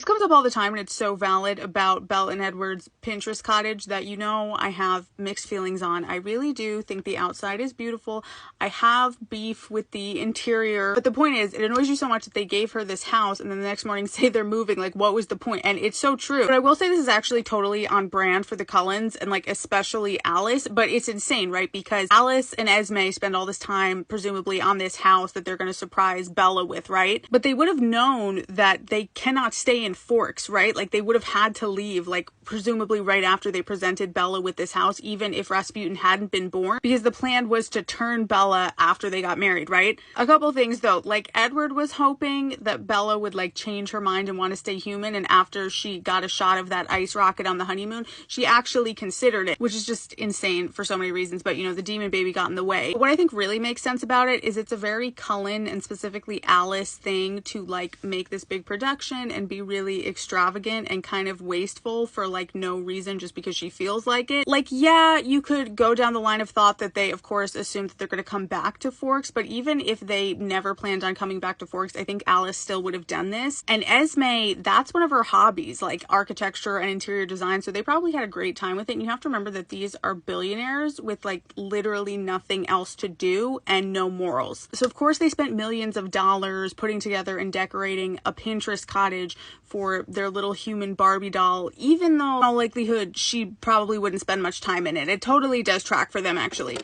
This comes up all the time, and it's so valid about Belle and Edward's Pinterest cottage that, you know, I have mixed feelings on. I really do think the outside is beautiful. I have beef with the interior, but the point is, it annoys you so much that they gave her this house and then the next morning say they're moving. Like, what was the point? And it's so true. But I will say this is actually totally on brand for the Cullens, and like especially Alice. But it's insane, right? Because Alice and Esme spend all this time presumably on this house that they're going to surprise Bella with, right? But they would have known that they cannot stay in Forks, right? Like, they would have had to leave, like, presumably right after they presented Bella with this house, even if Rasputin hadn't been born, because the plan was to turn Bella after they got married, right? A couple things though, like, Edward was hoping that Bella would like change her mind and want to stay human, and after she got a shot of that ice rocket on the honeymoon, she actually considered it, which is just insane for so many reasons. But you know, the demon baby got in the way. But what I think really makes sense about it is it's a very Cullen and specifically Alice thing to like make this big production and be really extravagant and kind of wasteful for like no reason, just because she feels like it. Like, yeah, you could go down the line of thought that they of course assume that they're going to come back to Forks, but even if they never planned on coming back to Forks, I think Alice still would have done this. And Esme, that's one of her hobbies, like architecture and interior design, so they probably had a great time with it. And you have to remember that these are billionaires with like literally nothing else to do and no morals. So of course they spent millions of dollars putting together and decorating a Pinterest cottage for their little human Barbie doll, even though in all likelihood she probably wouldn't spend much time in it. It totally does track for them, actually.